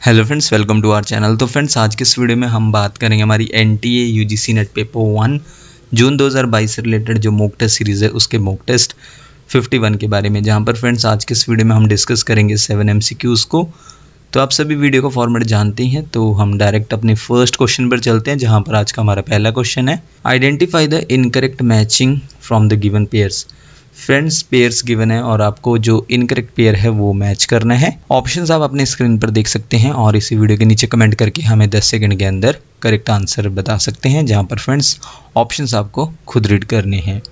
Hello friends, welcome to our channel. तो friends, आज के इस वीडियो में हम बात करेंगे हमारी NTA UGC NET paper 1 June 2022 से रिलेटेड जो मॉक टेस्ट सीरीज़ है उसके मॉक टेस्ट 51 के बारे में, जहां पर फ्रेंड्स आज के इस वीडियो में हम डिस्कस करेंगे 7 MCQs को। तो आप सभी वीडियो का फॉर्मेट जानते हैं, तो हम डायरेक्ट अपने फर्स्ट क्वेश्चन पर चलते हैं, जहाँ पर आज का हमारा पहला क्वेश्चन है, identify the incorrect matching from the given pairs. Friends, pairs given है और आपको जो इनकरेक्ट पेयर है वो मैच करना है। ऑप्शंस आप अपने स्क्रीन पर देख सकते हैं और इसी वीडियो के नीचे कमेंट करके हमें 10 सेकंड के अंदर करेक्ट आंसर बता सकते हैं, जहां पर फ्रेंड्स ऑप्शंस आपको खुद रीड करने हैं।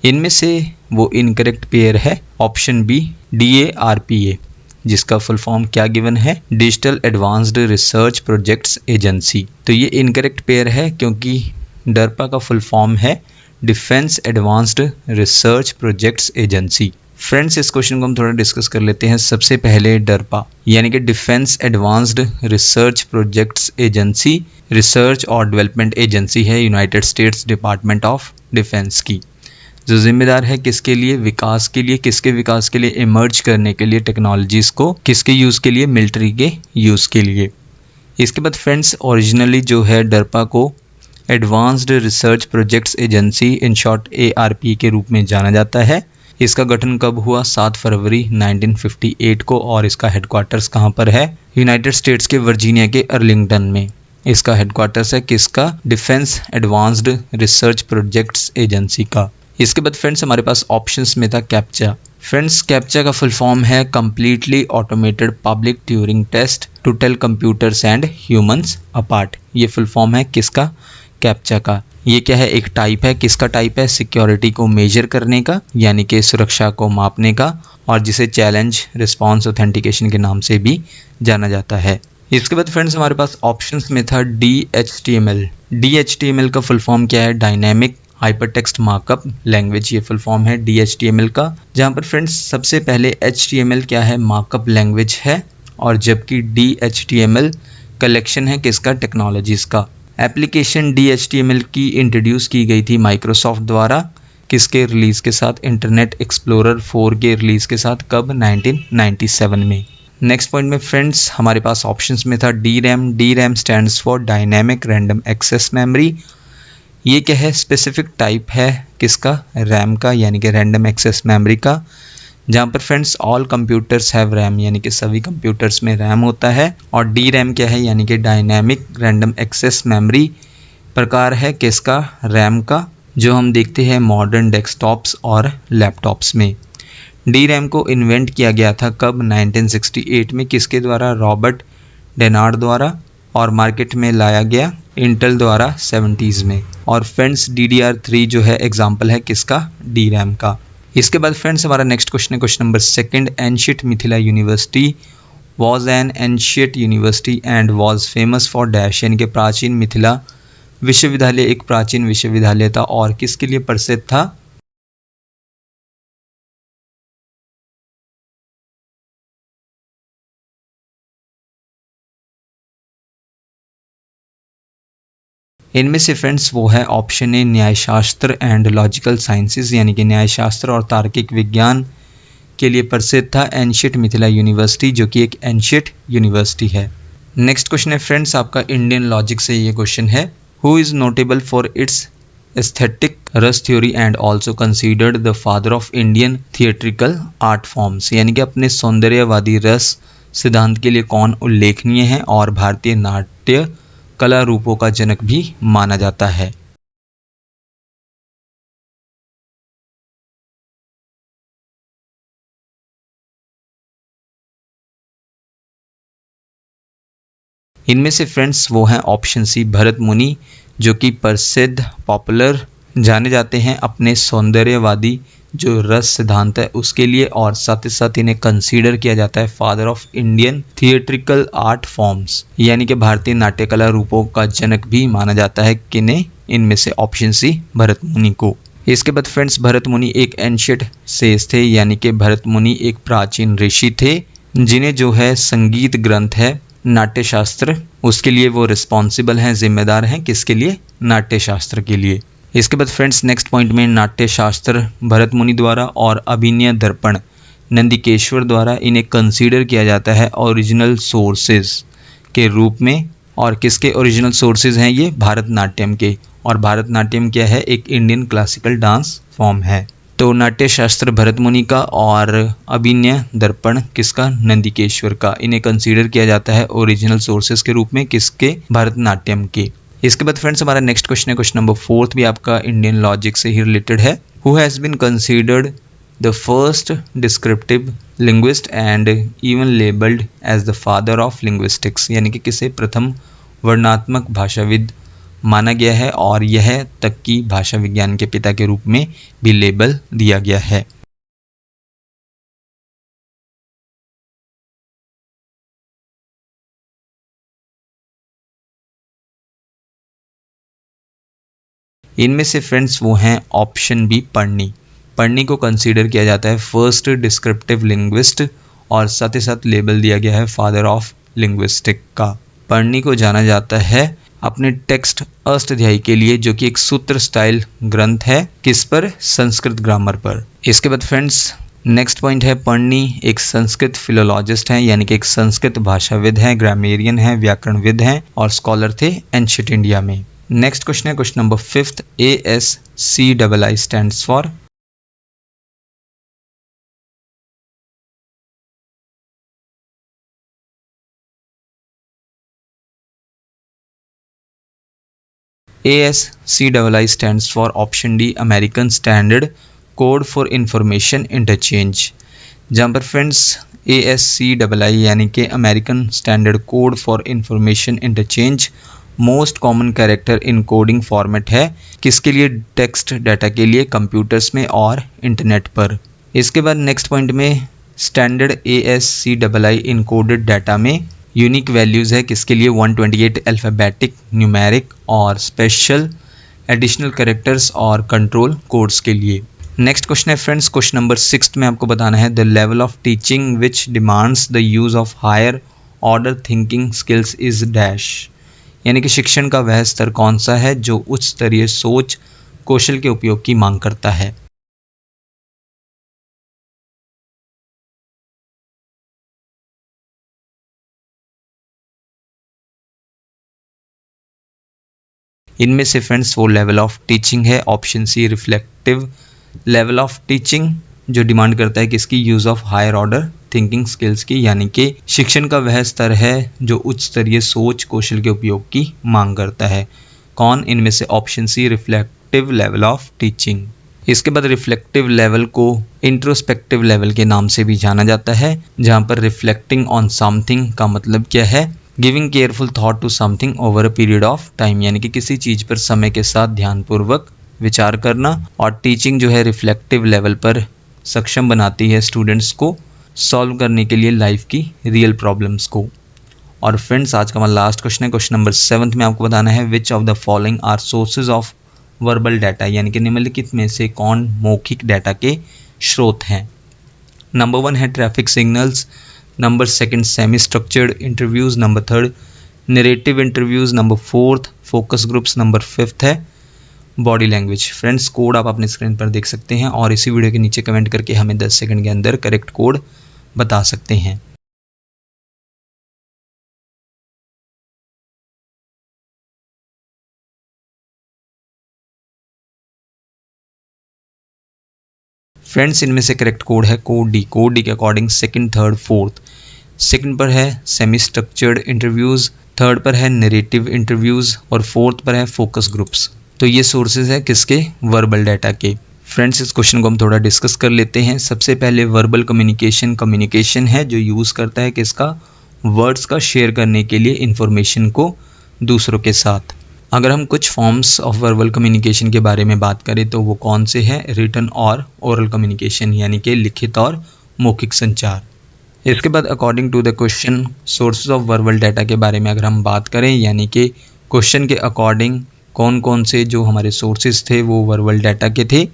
इनमें से वो इनकरेक्ट पेयर है ऑप्शन बी, DARPA, जिसका फुल फॉर्म क्या गिवन है, digital advanced research projects agency. तो ये इनकरेक्ट पेयर है क्योंकि डरपा का फुल फॉर्म है defence advanced research projects agency. Friends, इस क्वेश्चन को हम थोड़ा डिस्कस कर लेते हैं। सबसे पहले डरपा यानी कि defence advanced research projects agency research और डेवलपमेंट एजेंसी है United states department of defence की, जो जिम्मेदार है किसके लिए, विकास के लिए। किसके विकास के लिए, इमर्ज करने के लिए टेक्नोलॉजीज को। किसके यूज़ के लिए, मिलिट्री के यूज़ के लिए। इसके बाद फ्रेंड्स, ओरिजिनली जो है डरपा को advanced research projects agency in short ARP के रूप में जाना जाता है। इसका गठन कब हुआ, 7 फरवरी 1958 को, और इसका हेडक्वार्टर्स कहाँ पर है, यूनाइटेड स्टेट्स के वर्जीनिया के अर्लिंगटन में इसका हेडक्वार्टर्स है। किसका, defence advanced research projects agency का। इसके बाद फ्रेंड्स हमारे पास ऑप्शंस में था कैप्चा। फ्रेंड्स, कैप्चा का फुल फॉर्म है completely automated public Turing test to tell computers and humans apart. ये फुल फॉर्म है किसका, कैप्चा का। ये क्या है, एक टाइप है। किसका टाइप है, सिक्योरिटी को मेजर करने का, यानी कि सुरक्षा को मापने का, और जिसे चैलेंज रिस्पॉन्स ऑथेंटिकेशन के नाम से भी जाना जाता है। इसके बाद फ्रेंड्स हमारे पास ऑप्शंस में था DHTML। DHTML का फुल फॉर्म क्या है, डायनेमिक हाइपरटेक्स्ट मार्कअप लैंग्वेज। ये फुल फॉर्म है DHTML का, जहां पर फ्रेंड्स सबसे पहले HTML क्या है, मार्कअप लैंग्वेज है, और जबकि DHTML कलेक्शन है किसका, टेक्नोलॉजीज का। एप्लीकेशन DHTML की इंट्रोड्यूस की गई थी माइक्रोसॉफ्ट द्वारा, किसके रिलीज के साथ, इंटरनेट एक्सप्लोरर 4 के रिलीज के साथ, कब, 1997 में। नेक्स्ट पॉइंट में फ्रेंड्स हमारे पास ऑप्शंस में था DRAM। DRAM stands for dynamic random access memory. ये क्या है, स्पेसिफिक टाइप है किसका, रैम का, यानी कि रैंडम एक्सेस मेमोरी का। जहाँ पर friends all computers have RAM, यानी कि सभी कंप्यूटर्स में रैम होता है। और DRAM क्या है, यानी कि डायनेमिक रैंडम एक्सेस मेमोरी प्रकार है किसका, रैम का, जो हम देखते हैं मॉडर्न डेस्कटॉप्स और लैपटॉप्स में। DRAM को इन्वेंट किया गया था कब, 1968 में, किसके द्वारा, रॉबर्ट डेनार्ड द्वारा, और मार्केट में लाया गया इंटेल द्वारा 70s में। और फ्रेंड्स DDR3 जो है एग्जाम्पल है किसका, DRAM का। इसके बाद फ्रेंड्स हमारा नेक्स्ट क्वेश्चन है, question number 2। Ancient Mithila university was an ancient university and was famous for dash, यानी कि प्राचीन मिथिला विश्वविद्यालय एक प्राचीन विश्वविद्यालय था और किसके लिए प्रसिद्ध था। इनमें से फ्रेंड्स वो है ऑप्शन ए, न्यायशास्त्र एंड लॉजिकल साइंसेज, यानी कि न्यायशास्त्र और तार्किक विज्ञान के लिए प्रसिद्ध था एंशिएंट मिथिला यूनिवर्सिटी, जो कि एक एंशिएंट यूनिवर्सिटी है। नेक्स्ट क्वेश्चन है फ्रेंड्स आपका इंडियन लॉजिक से ये क्वेश्चन है, who is notable for its aesthetic rasa theory and also considered the father of Indian theatrical art forms, यानी कि अपने सौंदर्यवादी रस सिद्धांत के लिए कौन उल्लेखनीय है और भारतीय नाट्य कला रूपों का जनक भी माना जाता है। इनमें से फ्रेंड्स वो हैं ऑप्शन सी, भरत मुनि, जो कि प्रसिद्ध पॉपुलर जाने जाते हैं अपने सौंदर्यवादी जो रस सिद्धांत है उसके लिए, और साथ ही साथ इन्हें कंसीडर किया जाता है father of Indian theatrical art forms, यानी कि भारतीय नाट्य कला रूपों का जनक भी माना जाता है किन्हें, इनमें से ऑप्शन सी, भरत मुनि को। इसके बाद फ्रेंड्स भरत मुनि एक एंशिएंट सेज थे, यानी कि भरत मुनि एक प्राचीन ऋषि थे, जिन्हें जो है संगीत ग्रंथ है नाट्य शास्त्र, उसके लिए वो रिस्पॉन्सिबल हैं, जिम्मेदार हैं, किसके लिए? नाट्य शास्त्र के लिए। इसके बाद फ्रेंड्स नेक्स्ट पॉइंट में नाट्य शास्त्र भरत मुनि द्वारा और अभिनय दर्पण नंदिकेश्वर द्वारा इन्हें कंसीडर किया जाता है ओरिजिनल सोर्सेज के रूप में। और किसके ओरिजिनल सोर्सेज हैं ये? भारतनाट्यम के। और भारतनाट्यम क्या है? एक इंडियन क्लासिकल डांस फॉर्म है। तो नाट्य शास्त्र भरत मुनि का और अभिनय दर्पण किसका? नंदिकेश्वर का। इन्हें कंसीडर किया जाता है ओरिजिनल सोर्सेज के रूप में, किसके? भरतनाट्यम के। इसके बाद फ्रेंड्स हमारा नेक्स्ट क्वेश्चन है, क्वेश्चन नंबर 4 भी आपका इंडियन लॉजिक से ही रिलेटेड है। Who has been considered the first descriptive linguist and even labelled as the father of linguistics, यानी कि किसे प्रथम वर्णात्मक भाषाविद माना गया है और यह तक कि भाषा विज्ञान के पिता के रूप में भी लेबल दिया गया है। इनमें से फ्रेंड्स वो हैं ऑप्शन बी पढ़नी। पढ़नी को कंसीडर किया जाता है फर्स्ट डिस्क्रिप्टिव लिंग्विस्ट और साथ ही साथ लेबल दिया गया है फादर ऑफ लिंग्विस्टिक का। पढ़नी को जाना जाता है अपने टेक्स्ट अष्टाध्यायी के लिए, जो कि एक सूत्र स्टाइल ग्रंथ है, किस पर? संस्कृत ग्रामर पर। इसके बाद फ्रेंड्स नेक्स्ट पॉइंट है, पढ़नी एक संस्कृत फिलोलॉजिस्ट हैं, यानी कि एक संस्कृत भाषाविद हैं, ग्रामेरियन हैं, व्याकरणविद हैं और स्कॉलर थे एंशिएंट इंडिया में। नेक्स्ट क्वेश्चन है question number 5, ASCII stands for? ASCII stands for option D American Standard Code for Information Interchange। जहाँ पर फ्रेंड्स ASCII यानी कि American standard code for information interchange most common character encoding format है, किसके लिए? Text data के लिए, computers में और इंटरनेट पर। इसके बाद नेक्स्ट पॉइंट में स्टैंडर्ड ASCII इनकोडेड डाटा में यूनिक वैल्यूज़ है, किसके लिए? 128 अल्फ़ाबेटिक, न्यूमेरिक और स्पेशल एडिशनल कैरेक्टर्स और कंट्रोल कोड्स के लिए। नेक्स्ट क्वेश्चन है फ्रेंड्स क्वेश्चन नंबर 6 में आपको बताना है, the level of teaching which demands the use of higher order thinking skills is dash, यानी कि शिक्षण का वह स्तर कौन सा है जो उच्च स्तरीय सोच कौशल के उपयोग की मांग करता है। इनमें से फ्रेंड्स वो लेवल ऑफ टीचिंग है, option C reflective level of teaching, जो डिमांड करता है किसकी? Use of higher order thinking skills की, यानी कि शिक्षण का वह स्तर है जो उच्च स्तरीय सोच कौशल के उपयोग की मांग करता है। कौन? इनमें से option C reflective level of teaching. इसके बाद रिफ्लेक्टिव लेवल को इंट्रोस्पेक्टिव लेवल के नाम से भी जाना जाता है, जहाँ पर रिफ्लेक्टिंग ऑन समथिंग का मतलब क्या है? Giving careful thought to something over a period of time, यानी कि किसी चीज़ पर समय के साथ ध्यानपूर्वक विचार करना। और टीचिंग जो है रिफ्लेक्टिव लेवल पर सक्षम बनाती है स्टूडेंट्स को सॉल्व करने के लिए लाइफ की रियल प्रॉब्लम्स को। और फ्रेंड्स आज का हमारा लास्ट क्वेश्चन है क्वेश्चन नंबर 7 में आपको बताना है, which of the following are sources of verbal data, यानी कि निम्नलिखित में से कौन मौखिक डाटा के स्रोत हैं। नंबर 1 है traffic signals, number 2 semi structured interviews, number 3 narrative interviews, number 4 focus groups, number 5 है बॉडी लैंग्वेज। फ्रेंड्स कोड आप अपने स्क्रीन पर देख सकते हैं और इसी वीडियो के नीचे कमेंट करके हमें 10 सेकंड के अंदर करेक्ट कोड बता सकते हैं। फ्रेंड्स इनमें से करेक्ट कोड है कोड डी। कोड डी के according 2nd, 3rd, 4th। Second पर है सेमी स्ट्रक्चर्ड इंटरव्यूज़, 3rd पर है नरेटिव इंटरव्यूज़ और 4th पर है फोकस ग्रुप्स। तो ये सोर्सेज है किसके? वर्बल डाटा के। फ्रेंड्स इस क्वेश्चन को हम थोड़ा डिस्कस कर लेते हैं। सबसे पहले वर्बल कम्युनिकेशन है जो यूज़ करता है किसका? वर्ड्स का शेयर करने के लिए इंफॉर्मेशन को दूसरों के साथ। अगर हम कुछ फॉर्म्स ऑफ वर्बल कम्युनिकेशन के बारे में बात करें तो वो कौन से हैं? रिटन और ओरल कम्युनिकेशन, यानी कि लिखित और मौखिक संचार। इसके बाद according to the question sources of verbal data के बारे में अगर हम बात करें, यानी कि क्वेश्चन के अकॉर्डिंग कौन कौन से जो हमारे सोर्सेज थे वो वर्बल डाटा के थे।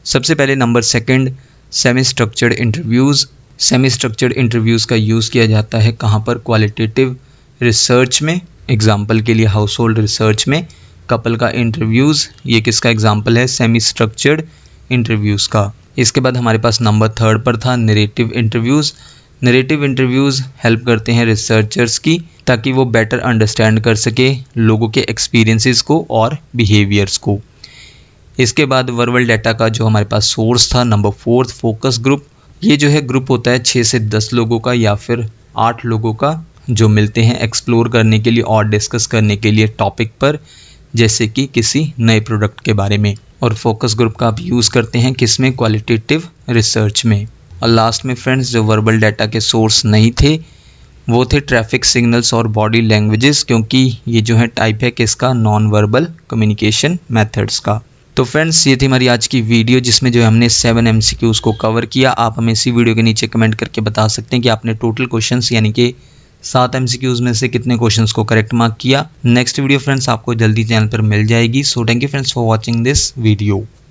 सबसे पहले number 2 semi structured interviews. Semi structured interviews का यूज़ किया जाता है कहाँ पर? क्वालिटेटिव रिसर्च में, एग्जाम्पल के लिए हाउस होल्ड रिसर्च में कपल का इंटरव्यूज़, ये किसका एग्जाम्पल है, सेमी स्ट्रक्चर्ड इंटरव्यूज़ का। इसके बाद हमारे पास नंबर 3 पर था narrative interviews. Narrative interviews help करते हैं रिसर्चर्स की ताकि वो बेटर अंडरस्टैंड कर सके लोगों के एक्सपीरियंसेस को और बिहेवियर्स को। इसके बाद वर्बल डाटा का जो हमारे पास सोर्स था नंबर 4 फोकस ग्रुप। ये जो है ग्रुप होता है 6 से 10 लोगों का या फिर 8 लोगों का जो मिलते हैं एक्सप्लोर करने के लिए और डिस्कस करने के लिए टॉपिक पर, जैसे कि किसी नए प्रोडक्ट के बारे में। और फोकस ग्रुप का आप यूज़ करते हैं किसमें, क्वालिटेटिव रिसर्च में। और लास्ट में फ्रेंड्स जो वर्बल डाटा के सोर्स नहीं थे वो थे ट्रैफिक सिग्नल्स और बॉडी लैंग्वेजेस, क्योंकि ये जो है टाइप है किसका, नॉन वर्बल कम्युनिकेशन मेथड्स का। तो फ्रेंड्स ये थी हमारी आज की वीडियो जिसमें जो है हमने 7 MCQs को कवर किया। आप हमें इसी वीडियो के नीचे कमेंट करके बता सकते हैं कि आपने टोटल क्वेश्चंस यानी कि 7 MCQs में से कितने क्वेश्चंस को करेक्ट मार्क किया। नेक्स्ट वीडियो फ्रेंड्स आपको जल्दी चैनल पर मिल जाएगी। So thank you friends for watching this video.